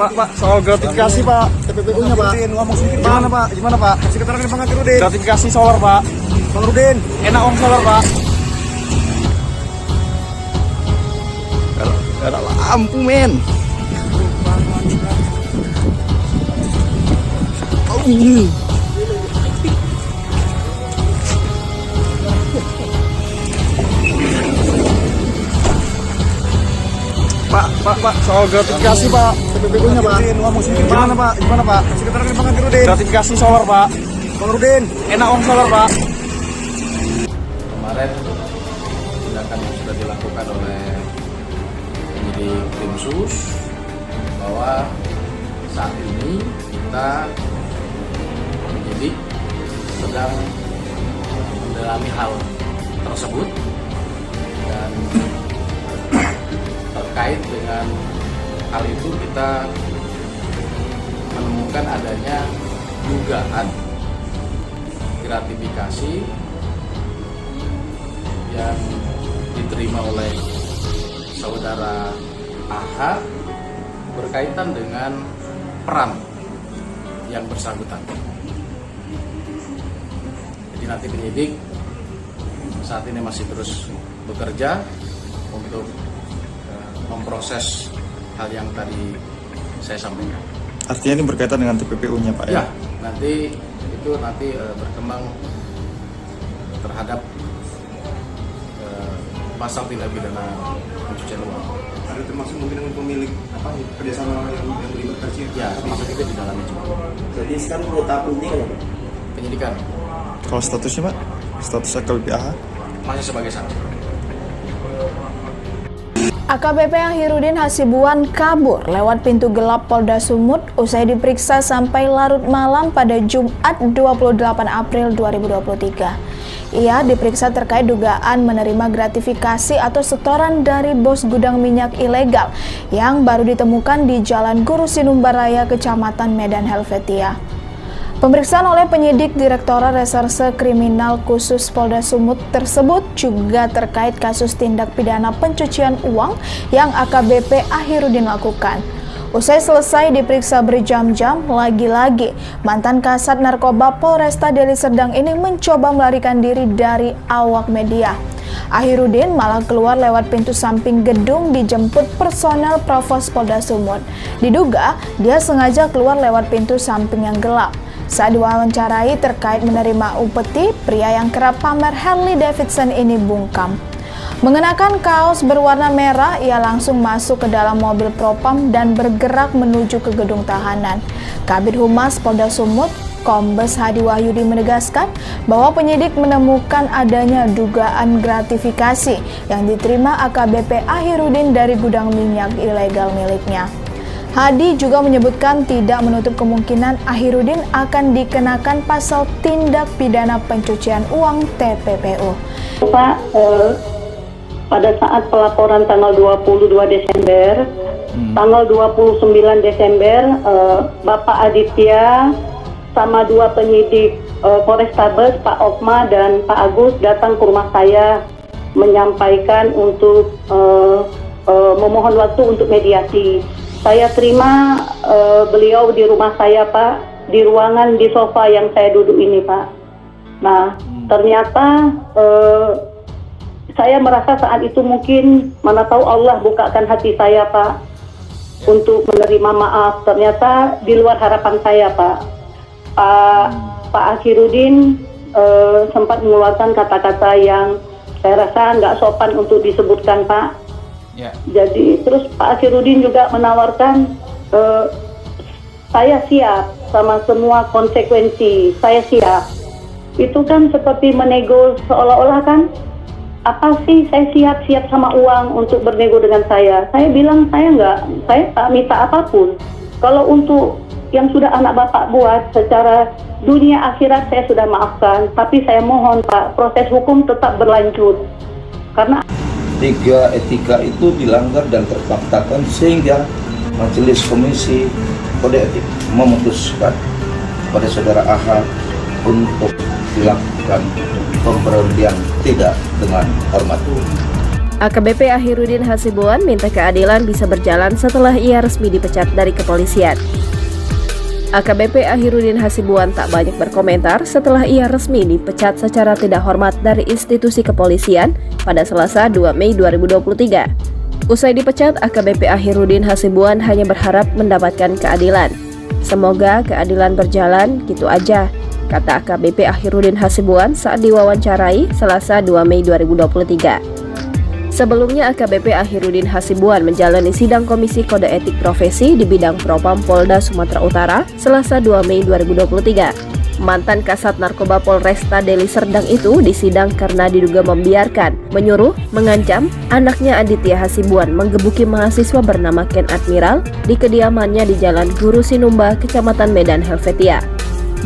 Pak, soal gratifikasi Pak, TPPU-nya Pak. Gimana Pak? Gimana Pak? Kasih keterangan Bang Rudin. Gratifikasi solar Pak. Bang Rudin, enak om solar Pak. Gak ada lampu men. Pak, soal gratifikasi Pak, TPPU-nya Pak. Gimana Pak? Gimana Pak? Kasih keterangan Bang Rudin. Gratifikasi solar Pak. Bang Rudin, enak om solar Pak. Kemarin tindakan yang sudah dilakukan oleh penyidik tim sus bahwa saat ini kita penyidik sedang mendalami hal tersebut dan terkait dengan hal itu kita menemukan adanya dugaan gratifikasi yang diterima oleh saudara AH berkaitan dengan peran yang bersangkutan. Jadi nanti penyidik saat ini masih terus bekerja untuk memproses hal yang tadi saya sampaikan. Artinya ini berkaitan dengan TPPU-nya Pak ya? Ya, nanti berkembang terhadap pasal tindak pidana pencucian uang. Ada termasuk mungkin dengan pemilik kerjasama yang melibatkan sih? Ya, termasuk itu di dalamnya juga. Jadi sekarang perlu tahap penyidikan apa? Penyidikan Kalau statusnya Pak? Status AKBP AH? masih sebagai saksi. AKBP Ahirudin Hasibuan kabur lewat pintu gelap Polda Sumut usai diperiksa sampai larut malam pada Jumat 28 April 2023. Ia diperiksa terkait dugaan menerima gratifikasi atau setoran dari bos gudang minyak ilegal yang baru ditemukan di Jalan Guru Sinumbaraya, Kecamatan Medan Helvetia. Pemeriksaan oleh penyidik Direktorat Reserse Kriminal Khusus Polda Sumut tersebut juga terkait kasus tindak pidana pencucian uang yang AKBP Ahirudin lakukan. Usai selesai diperiksa berjam-jam, lagi-lagi mantan Kasat Narkoba Polresta Deli Serdang ini mencoba melarikan diri dari awak media. Ahirudin malah keluar lewat pintu samping gedung dijemput personel Provos Polda Sumut. Diduga dia sengaja keluar lewat pintu samping yang gelap. Saat diwawancarai terkait menerima upeti, pria yang kerap pamer Harley Davidson ini bungkam. Mengenakan kaos berwarna merah, ia langsung masuk ke dalam mobil propam dan bergerak menuju ke gedung tahanan. Kabid Humas Polda Sumut, Kombes Hadi Wahyudi menegaskan bahwa penyidik menemukan adanya dugaan gratifikasi yang diterima AKBP Ahirudin dari gudang minyak ilegal miliknya. Hadi juga menyebutkan tidak menutup kemungkinan Ahirudin akan dikenakan pasal tindak pidana pencucian uang TPPU. Pak, pada saat pelaporan tanggal 22 Desember, tanggal 29 Desember, Bapak Aditya sama dua penyidik Polrestabes, Pak Okma dan Pak Agus datang ke rumah saya menyampaikan untuk memohon waktu untuk mediasi. Saya terima beliau di rumah saya Pak, di ruangan di sofa yang saya duduk ini Pak. Nah, ternyata saya merasa saat itu mungkin mana tahu Allah bukakan hati saya Pak untuk menerima maaf. Ternyata di luar harapan saya Pak. Pak Ahirudin sempat mengeluarkan kata-kata yang saya rasa nggak sopan untuk disebutkan Pak. Ya. Jadi terus Pak Ahirudin juga menawarkan saya siap sama semua konsekuensi, saya siap. Itu kan seperti menego seolah-olah kan, apa sih saya siap sama uang untuk bernego dengan saya. Saya bilang saya tak minta apapun. Kalau untuk yang sudah anak bapak buat secara dunia akhirat saya sudah maafkan, tapi saya mohon Pak, proses hukum tetap berlanjut. Karena 3 etika itu dilanggar dan terpaksakan sehingga Majelis Komisi Kode Etik memutuskan pada saudara AH untuk dilakukan pemberhentian tidak dengan hormat. AKBP Ahirudin Hasibuan minta keadilan bisa berjalan setelah ia resmi dipecat dari kepolisian. AKBP Ahirudin Hasibuan tak banyak berkomentar setelah ia resmi dipecat secara tidak hormat dari institusi kepolisian pada Selasa 2 Mei 2023. Usai dipecat, AKBP Ahirudin Hasibuan hanya berharap mendapatkan keadilan. Semoga keadilan berjalan, gitu aja, kata AKBP Ahirudin Hasibuan saat diwawancarai Selasa 2 Mei 2023. Sebelumnya, AKBP Ahirudin Hasibuan menjalani sidang Komisi Kode Etik Profesi di bidang Propam Polda Sumatera Utara Selasa 2 Mei 2023. Mantan Kasat Narkoba Polresta Deli Serdang itu disidang karena diduga membiarkan, menyuruh, mengancam anaknya Aditya Hasibuan menggebuki mahasiswa bernama Ken Admiral di kediamannya di Jalan Guru Sinumba, Kecamatan Medan Helvetia.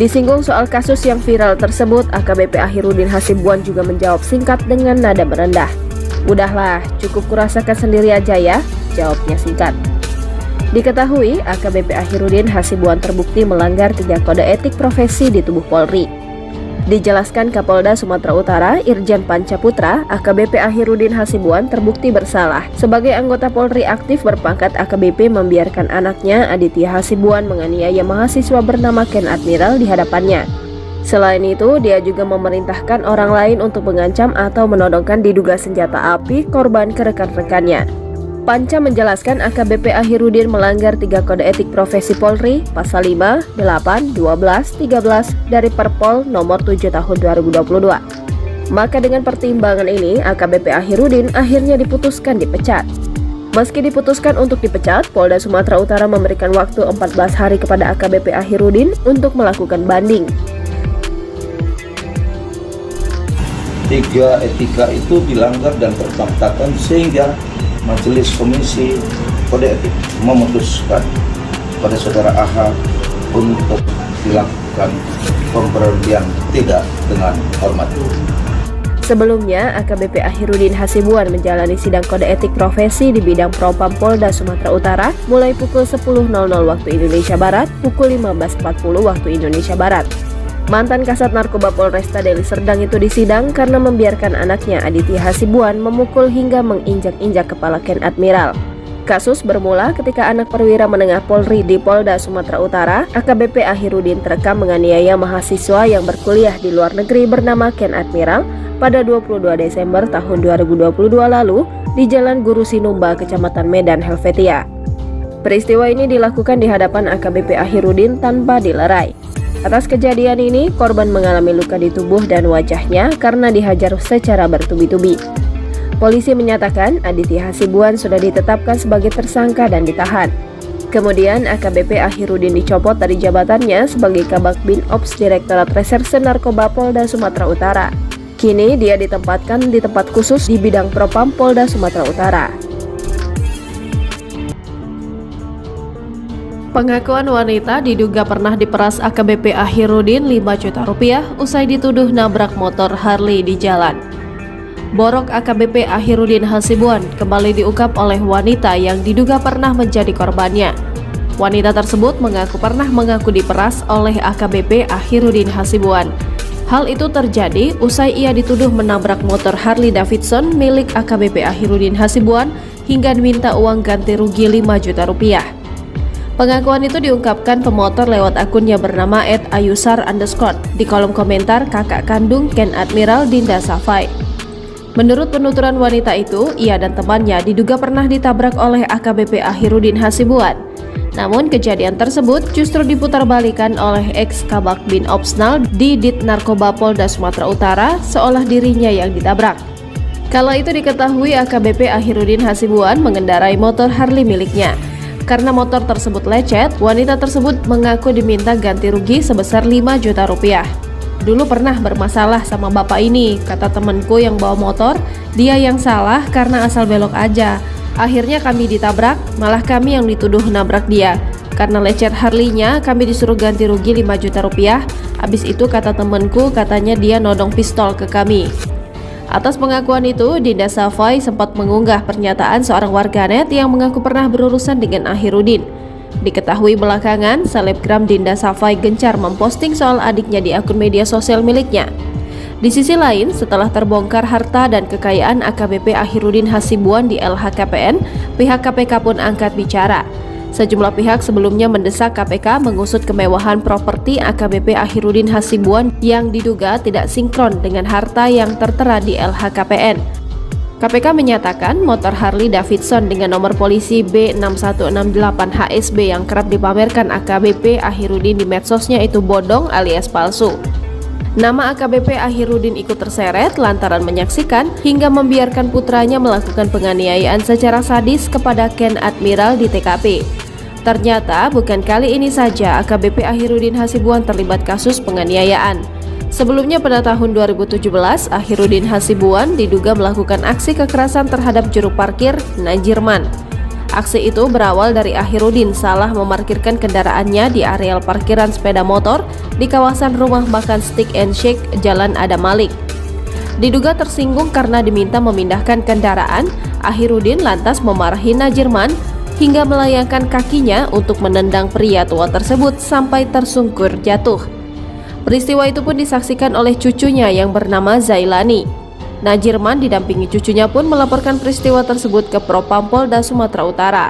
Disinggung soal kasus yang viral tersebut, AKBP Ahirudin Hasibuan juga menjawab singkat dengan nada merendah. "Udahlah, cukup kurasakan sendiri aja ya," jawabnya singkat. Diketahui, AKBP Ahirudin Hasibuan terbukti melanggar 3 kode etik profesi di tubuh Polri. Dijelaskan Kapolda Sumatera Utara, Irjen Pancaputra, AKBP Ahirudin Hasibuan terbukti bersalah. Sebagai anggota Polri aktif berpangkat AKBP membiarkan anaknya Aditya Hasibuan menganiaya mahasiswa bernama Ken Admiral di hadapannya. Selain itu, dia juga memerintahkan orang lain untuk mengancam atau menodongkan diduga senjata api korban ke rekan-rekannya. Panca menjelaskan AKBP Ahirudin melanggar 3 kode etik profesi Polri, pasal 5, 8, 12, 13 dari Perpol nomor 7 tahun 2022. Maka dengan pertimbangan ini, AKBP Ahirudin akhirnya diputuskan dipecat. Meski diputuskan untuk dipecat, Polda Sumatera Utara memberikan waktu 14 hari kepada AKBP Ahirudin untuk melakukan banding. 3 etika itu dilanggar dan terpaksakan sehingga Majelis Komisi Kode Etik memutuskan pada saudara AH untuk dilakukan pemberhentian tidak dengan hormat. Sebelumnya, AKBP Ahirudin Hasibuan menjalani sidang kode etik profesi di bidang Propam Polda Sumatera Utara mulai pukul 10.00 waktu Indonesia Barat, pukul 15.40 waktu Indonesia Barat. Mantan Kasat Narkoba Polresta Deli Serdang itu disidang karena membiarkan anaknya Aditya Hasibuan memukul hingga menginjak-injak kepala Ken Admiral. Kasus bermula ketika anak perwira menengah Polri di Polda Sumatera Utara, AKBP Ahirudin terekam menganiaya mahasiswa yang berkuliah di luar negeri bernama Ken Admiral pada 22 Desember tahun 2022 lalu di Jalan Guru Sinumba, Kecamatan Medan Helvetia. Peristiwa ini dilakukan di hadapan AKBP Ahirudin tanpa dilerai. Atas kejadian ini, korban mengalami luka di tubuh dan wajahnya karena dihajar secara bertubi-tubi. Polisi menyatakan Aditya Hasibuan sudah ditetapkan sebagai tersangka dan ditahan. Kemudian AKBP Ahirudin dicopot dari jabatannya sebagai Kabag Bin Ops Direktorat Reserse Narkoba Polda Sumatera Utara. Kini dia ditempatkan di tempat khusus di bidang Propam Polda Sumatera Utara. Pengakuan wanita diduga pernah diperas AKBP Ahirudin 5 juta rupiah usai dituduh nabrak motor Harley di jalan. Borok AKBP Ahirudin Hasibuan kembali diungkap oleh wanita yang diduga pernah menjadi korbannya. Wanita tersebut mengaku pernah diperas oleh AKBP Ahirudin Hasibuan. Hal itu terjadi usai ia dituduh menabrak motor Harley Davidson milik AKBP Ahirudin Hasibuan hingga diminta uang ganti rugi 5 juta rupiah. Pengakuan itu diungkapkan pemotor lewat akunnya bernama @ayusar_. Di kolom komentar kakak kandung Ken Admiral, Dinda Safai. Menurut penuturan wanita itu, ia dan temannya diduga pernah ditabrak oleh AKBP Ahirudin Hasibuan. Namun kejadian tersebut justru diputarbalikan oleh ex-Kabag Bin Opsnal di Dit Narkoba Polda Sumatera Utara seolah dirinya yang ditabrak. Kala itu diketahui AKBP Ahirudin Hasibuan mengendarai motor Harley miliknya. Karena motor tersebut lecet, wanita tersebut mengaku diminta ganti rugi sebesar 5 juta rupiah. Dulu pernah bermasalah sama bapak ini, kata temanku yang bawa motor, dia yang salah karena asal belok aja. Akhirnya kami ditabrak, malah kami yang dituduh nabrak dia. Karena lecet Harley-nya, kami disuruh ganti rugi 5 juta rupiah. Habis itu kata temanku, katanya dia nodong pistol ke kami. Atas pengakuan itu, Dinda Safai sempat mengunggah pernyataan seorang warganet yang mengaku pernah berurusan dengan Ahirudin. Diketahui belakangan, selebgram Dinda Safai gencar memposting soal adiknya di akun media sosial miliknya. Di sisi lain, setelah terbongkar harta dan kekayaan AKBP Ahirudin Hasibuan di LHKPN, pihak KPK pun angkat bicara. Sejumlah pihak sebelumnya mendesak KPK mengusut kemewahan properti AKBP Ahirudin Hasibuan yang diduga tidak sinkron dengan harta yang tertera di LHKPN. KPK menyatakan motor Harley Davidson dengan nomor polisi B6168 HSB yang kerap dipamerkan AKBP Ahirudin di medsosnya itu bodong alias palsu. Nama AKBP Ahirudin ikut terseret lantaran menyaksikan hingga membiarkan putranya melakukan penganiayaan secara sadis kepada Ken Admiral di TKP. Ternyata bukan kali ini saja AKBP Ahirudin Hasibuan terlibat kasus penganiayaan. Sebelumnya pada tahun 2017, Ahirudin Hasibuan diduga melakukan aksi kekerasan terhadap juru parkir Najirman. Aksi itu berawal dari Ahirudin salah memarkirkan kendaraannya di areal parkiran sepeda motor di kawasan rumah makan Stick and Shake Jalan Adam Malik. Diduga tersinggung karena diminta memindahkan kendaraan, Ahirudin lantas memarahi Najirman hingga melayangkan kakinya untuk menendang pria tua tersebut sampai tersungkur jatuh. Peristiwa itu pun disaksikan oleh cucunya yang bernama Zailani. Najirman didampingi cucunya pun melaporkan peristiwa tersebut ke Propampolda Sumatera Utara.